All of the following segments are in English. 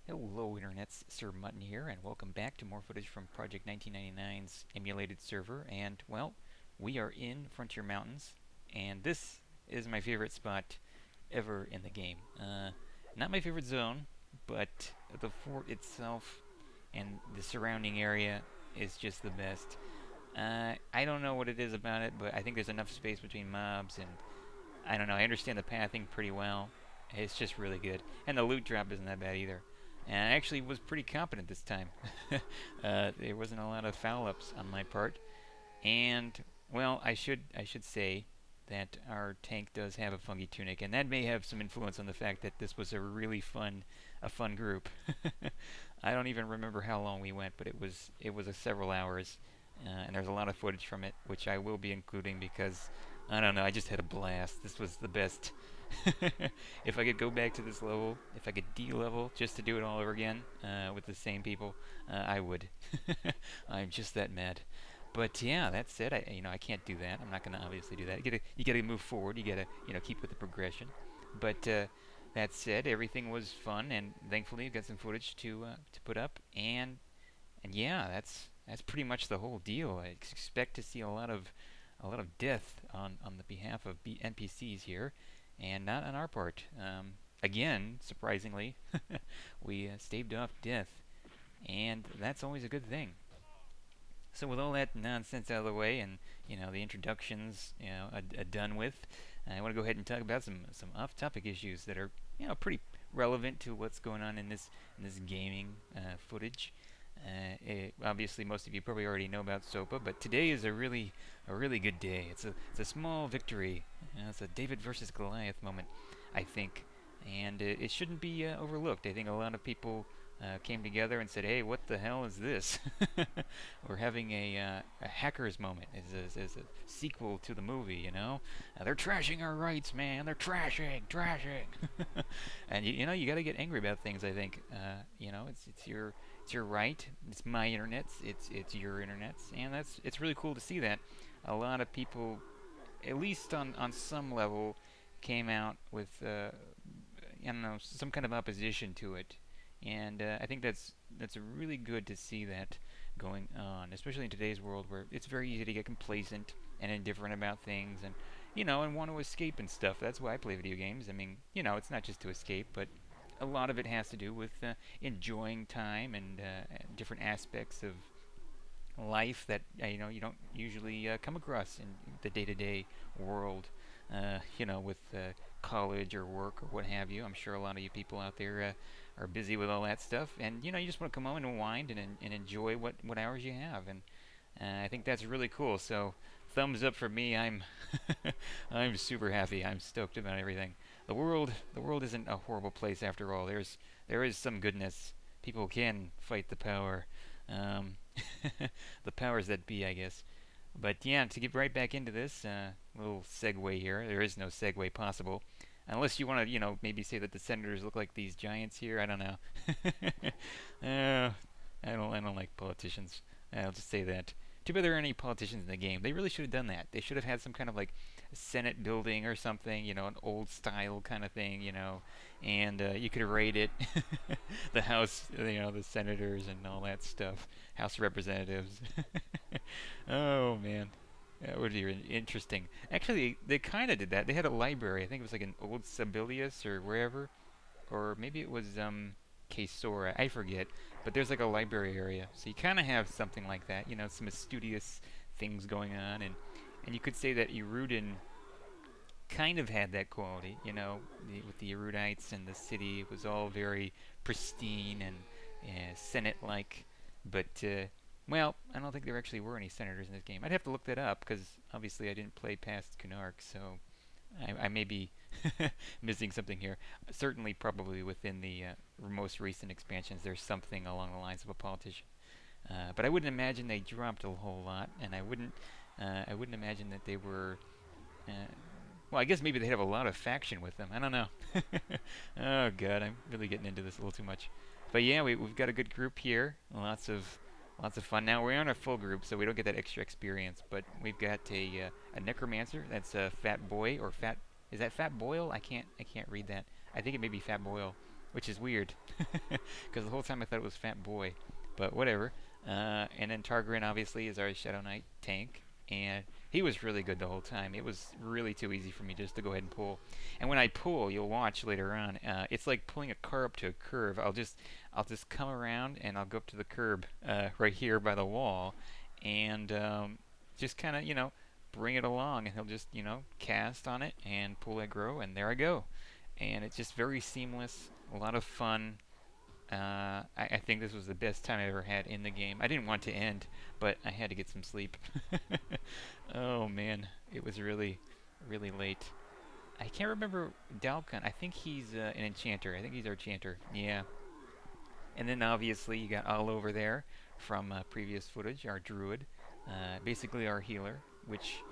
Hello internets, Sir Mutton here, and welcome back to more footage from Project 1999's emulated server. And, well, we are in Frontier Mountains, and this is my favorite spot ever in the game. Not my favorite zone, but the fort itself and the surrounding area is just the best. I don't know what it is about it, but I think there's enough space between mobs, and I don't know, I understand the pathing pretty well. It's just really good. And the loot drop isn't that bad either. And I actually was pretty competent this time. There wasn't a lot of foul ups on my part. And well, I should say that our tank does have a funky tunic, and that may have some influence on the fact that this was a fun group. I don't even remember how long we went, but it was several hours, and there's a lot of footage from it, which I will be including because I don't know, I just had a blast. This was the best. If I could go back to this level, if I could D-level just to do it all over again with the same people, I would. I'm just that mad. But yeah, that said, I can't do that. I'm not gonna obviously do that. You gotta move forward. You gotta keep with the progression. But that said, everything was fun, and thankfully I got some footage to put up. And yeah, that's pretty much the whole deal. I expect to see a lot of death on the behalf of NPCs here, and not on our part. Again, surprisingly, we staved off death, and that's always a good thing. So with all that nonsense out of the way, and the introductions done with, I want to go ahead and talk about some off-topic issues that are pretty relevant to what's going on in this gaming footage. Obviously, most of you probably already know about SOPA, but today is a really good day. It's a small victory. It's a David versus Goliath moment, I think, and it shouldn't be overlooked. I think a lot of people came together and said, "Hey, what the hell is this?" We're having a hackers moment. Is a sequel to the movie. They're trashing our rights, man. They're trashing. And you got to get angry about things. I think it's your right. It's my internet. It's your internet, and it's really cool to see that a lot of people, at least on some level, came out with I don't know, some kind of opposition to it, and I think that's really good to see that going on, especially in today's world where it's very easy to get complacent and indifferent about things, and want to escape and stuff. That's why I play video games. I mean, it's not just to escape, but a lot of it has to do with enjoying time and different aspects of life that you don't usually come across in the day-to-day world. With college or work or what have you. I'm sure a lot of you people out there are busy with all that stuff, and you just want to come home and unwind and enjoy what hours you have, and I think that's really cool. So, thumbs up for me. I'm super happy. I'm stoked about everything. The world isn't a horrible place after all. There is some goodness. People can fight the power, um, the powers that be, I guess. But yeah, to get right back into this, little segue here. There is no segue possible, unless you want to, maybe say that the senators look like these giants here. I don't know. uh, I don't like politicians. I'll just say that. Too bad there aren't any politicians in the game. They really should have done that. They should have had some kind of like Senate building or something, an old style kind of thing, and you could raid it, the House, the senators and all that stuff, House of Representatives. Oh man, that would be interesting. Actually, they kind of did that. They had a library. I think it was like an old Sibelius or wherever, or maybe it was Quesora. I forget. But there's like a library area, so you kind of have something like that. Some studious things going on, and you could say that Erudin kind of had that quality. With the erudites and the city, it was all very pristine and Senate-like. But well, I don't think there actually were any senators in this game. I'd have to look that up because obviously I didn't play past Kunark, so I may be missing something here. Certainly, probably within the most recent expansions, there's something along the lines of a politician. But I wouldn't imagine they dropped a whole lot, and I wouldn't imagine that they were. Uh, well, I guess maybe they have a lot of faction with them. I don't know. Oh God, I'm really getting into this a little too much. But yeah, we've got a good group here. Lots of fun. Now we're on a full group, so we don't get that extra experience. But we've got a necromancer. That's a fat boy or fat. Is that Fat Boyle? I can't read that. I think it may be Fat Boyle. which is weird, because the whole time I thought it was Fat Boy, but whatever. And then Targarin obviously is our Shadow Knight tank, and he was really good the whole time. It was really too easy for me just to go ahead and pull. And when I pull, you'll watch later on. It's like pulling a car up to a curve. I'll just come around and I'll go up to the curb right here by the wall, and just kind of bring it along, and he'll just cast on it and pull aggro, and there I go. And it's just very seamless, a lot of fun. I think this was the best time I ever had in the game. I didn't want to end, but I had to get some sleep. Oh man, it was really, really late. I can't remember Dalcon. I think he's an enchanter. I think he's our enchanter. Yeah. And then obviously you got all over there from previous footage, our druid, basically our healer, which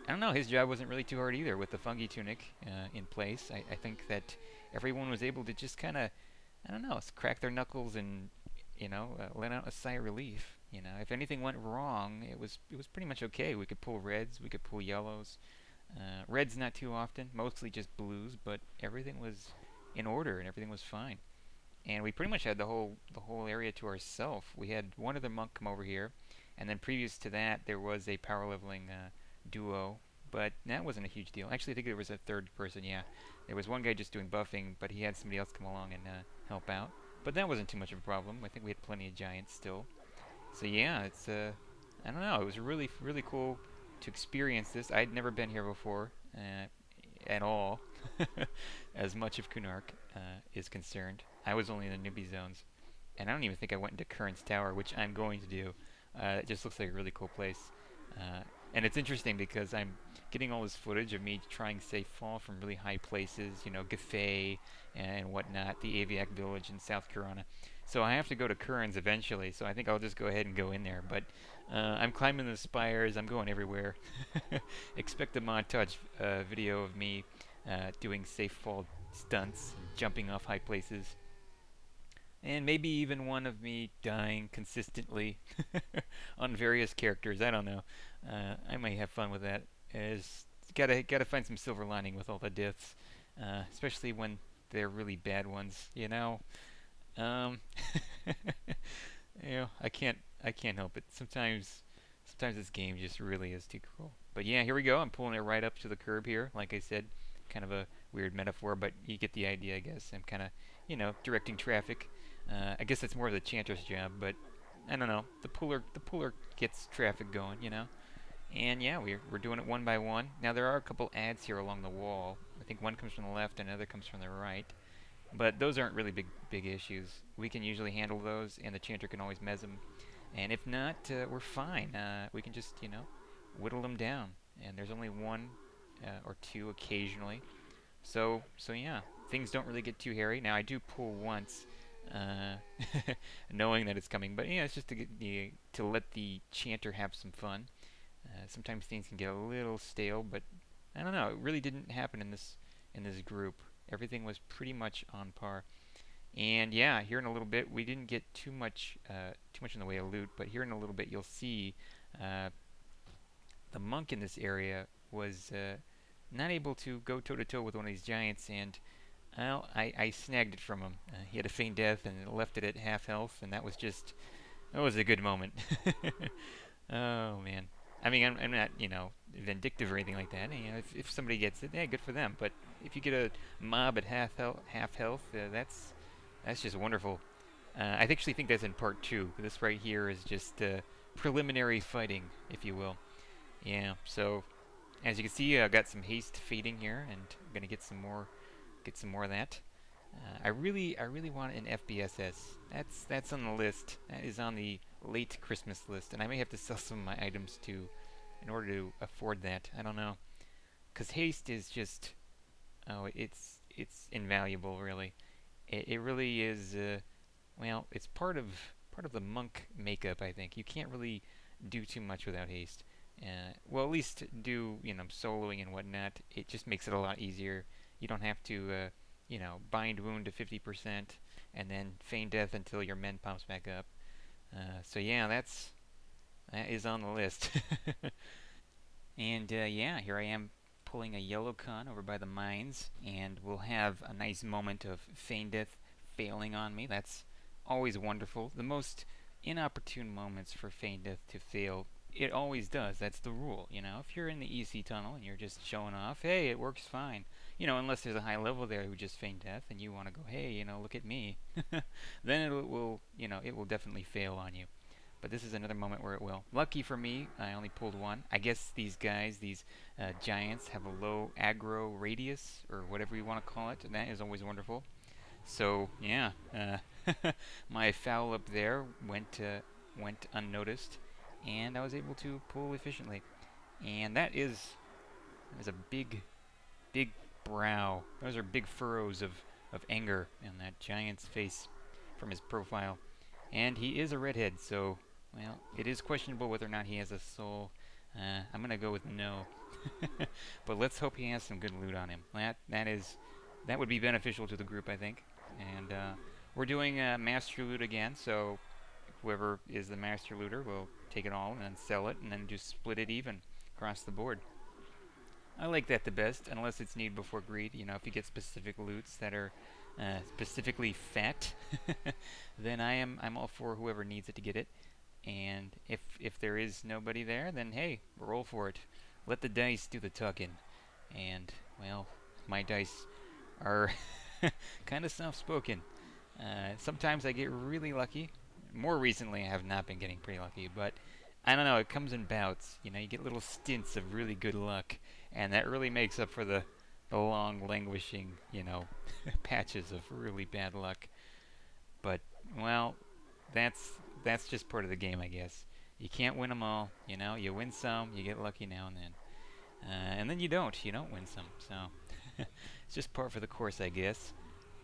I don't know. His job wasn't really too hard either with the fungi tunic in place. I think that everyone was able to just kind of, I don't know, crack their knuckles and let out a sigh of relief. If anything went wrong, it was pretty much okay. We could pull reds, we could pull yellows. Reds not too often, mostly just blues, but everything was in order and everything was fine. And we pretty much had the whole area to ourselves. We had one other monk come over here, and then previous to that there was a power leveling duo, but that wasn't a huge deal. Actually, I think there was a third person. Yeah, there was one guy just doing buffing, but he had somebody else come along and help out. But that wasn't too much of a problem. I think we had plenty of giants still. So yeah, it's I don't know. It was really really cool to experience this. I'd never been here before at all, as much of Kunark is concerned. I was only in the newbie zones, and I don't even think I went into Current's Tower, which I'm going to do. It just looks like a really cool place. Uh, and it's interesting because I'm getting all this footage of me trying safe fall from really high places, Gafay and whatnot, the Aviac village in South Carolina. So I have to go to Curran's eventually, so I think I'll just go ahead and go in there. But I'm climbing the spires, I'm going everywhere. Expect a montage video of me doing safe fall stunts, jumping off high places, and maybe even one of me dying consistently on various characters. I don't know. I might have fun with that. Is gotta find some silver lining with all the deaths, especially when they're really bad ones. Um, I can't help it. Sometimes this game just really is too cool. But yeah, here we go. I'm pulling it right up to the curb here. Like I said, kind of a weird metaphor, but you get the idea, I guess. I'm kind of, directing traffic. I guess that's more of the chanter's job, but I don't know. The puller gets traffic going, And yeah, we're doing it one by one. Now there are a couple ads here along the wall. I think one comes from the left, and another comes from the right. But those aren't really big issues. We can usually handle those, and the chanter can always mez them. And if not, we're fine. We can just whittle them down. And there's only one or two occasionally. So yeah, things don't really get too hairy. Now I do pull once, uh, knowing that it's coming, but yeah, it's just to let the chanter have some fun. Sometimes things can get a little stale, but I don't know. It really didn't happen in this group. Everything was pretty much on par. And yeah, here in a little bit, we didn't get too much in the way of loot, but here in a little bit, you'll see uh, the monk in this area was not able to go toe to toe with one of these giants, and well, I snagged it from him. He had a feign death and left it at half health, and that was a good moment. Oh man. I mean, I'm not, vindictive or anything like that. If somebody gets it, yeah, good for them. But if you get a mob at half health, that's just wonderful. I actually think that's in part two. This right here is just preliminary fighting, if you will. Yeah. So as you can see, I got some haste fading here, and I'm gonna get some more of that. I really want an FBSS. That's on the list. That is on the late Christmas list, and I may have to sell some of my items too, in order to afford that. I don't know, cause haste is just it's invaluable, really. It really is. Well, it's part of the monk makeup. I think you can't really do too much without haste. Well, at least do soloing and whatnot. It just makes it a lot easier. You don't have to bind wound to 50% and then feign death until your men pops back up. So yeah, that is on the list. And yeah, here I am pulling a yellow con over by the mines, and we'll have a nice moment of feign death failing on me. That's always wonderful. The most inopportune moments for feign death to fail, it always does. That's the rule, you know. If you're in the EC tunnel and you're just showing off, hey, it works fine. You know, unless there's a high level there who just feigned death and you want to go, hey, you know, look at me. Then it will, you know, it will definitely fail on you. But this is another moment where it will. Lucky for me, I only pulled one. I guess these guys, these giants, have a low aggro radius, or whatever you want to call it, and that is always wonderful. So, yeah, my foul up there went unnoticed, and I was able to pull efficiently. And that is a big brow. Those are big furrows of anger in that giant's face from his profile. And he is a redhead, so, well, it is questionable whether or not he has a soul. I'm gonna go with no. But let's hope he has some good loot on him. That would be beneficial to the group, I think. And we're doing master loot again, so whoever is the master looter will take it all and then sell it and then just split it even across the board. I like that the best, unless it's need before greed. You know, if you get specific loots that are specifically fat, then I'm all for whoever needs it to get it. And if there is nobody there, then hey, roll for it. Let the dice do the tucking. And well, my dice are kind of soft-spoken. Sometimes I get really lucky. More recently, I have not been getting pretty lucky, but I don't know. It comes in bouts. You know, you get little stints of really good luck, and that really makes up for the long languishing, you know, patches of really bad luck. But well, that's just part of the game, I guess. You can't win them all. You know, you win some, you get lucky now and then. And then you don't. You don't win some. So it's just part for the course, I guess.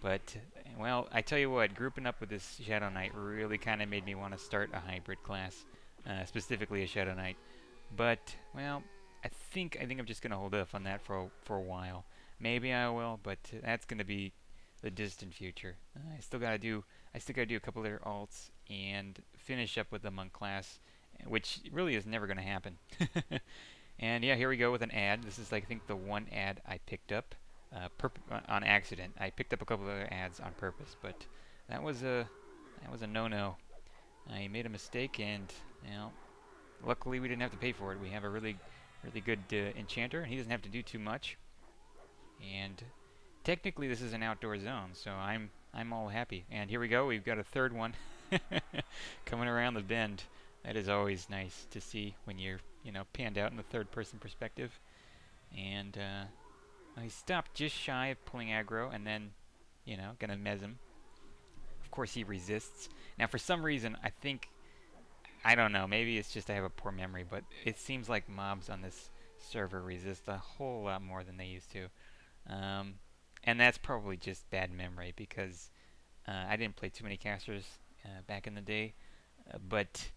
But, well, I tell you what, grouping up with this Shadow Knight really kind of made me want to start a hybrid class, specifically a Shadow Knight. But, well, I think I'm just gonna hold off on that for a while. Maybe I will, but that's gonna be the distant future. I still gotta do a couple other alts and finish up with them on class, which really is never gonna happen. And yeah, here we go with an ad. This is, I think, the one ad I picked up on accident. I picked up a couple other ads on purpose, but that was a no-no. I made a mistake, and you know, luckily we didn't have to pay for it. We have a really good enchanter, and he doesn't have to do too much. And technically, this is an outdoor zone, so I'm all happy. And here we go. We've got a third one coming around the bend. That is always nice to see when you're, you know, panned out in the third-person perspective. And I stopped just shy of pulling aggro, and then, you know, gonna mez him. Of course, he resists. Now, for some reason, I don't know, maybe it's just I have a poor memory, but it seems like mobs on this server resist a whole lot more than they used to. And that's probably just bad memory, because I didn't play too many casters back in the day. But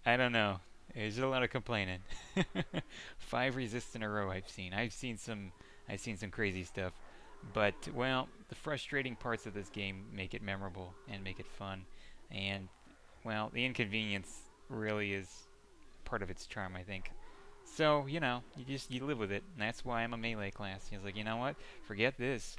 I don't know. There's a lot of complaining. 5 resists in a row I've seen some crazy stuff. But well, the frustrating parts of this game make it memorable and make it fun. And well, the inconvenience really is part of its charm, I think. So, you know, you live with it, and that's why I'm a melee class. He's like, you know what? Forget this.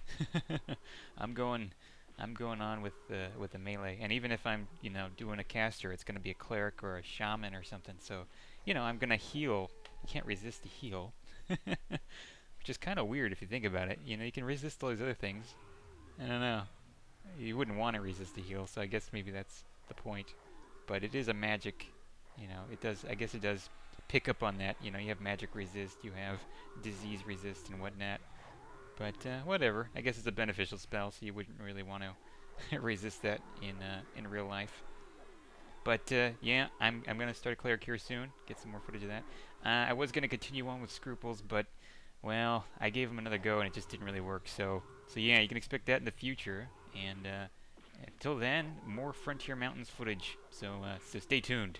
I'm going I'm going on with the melee. And even if I'm, you know, doing a caster, it's going to be a cleric or a shaman or something. So, you know, I'm going to heal. You can't resist the heal. Which is kind of weird if you think about it. You know, you can resist all these other things. I don't know. You wouldn't want to resist the heal, so I guess maybe that's the point. But it is a magic, you know, it does, I guess it does pick up on that. You know, you have magic resist, you have disease resist and whatnot. But whatever. I guess it's a beneficial spell, so you wouldn't really want to resist that in real life. But yeah, I'm gonna start a cleric here soon. Get some more footage of that. I was gonna continue on with Scruples, but well, I gave him another go and it just didn't really work. So yeah, you can expect that in the future. And until then, more Frontier Mountains footage. So stay tuned.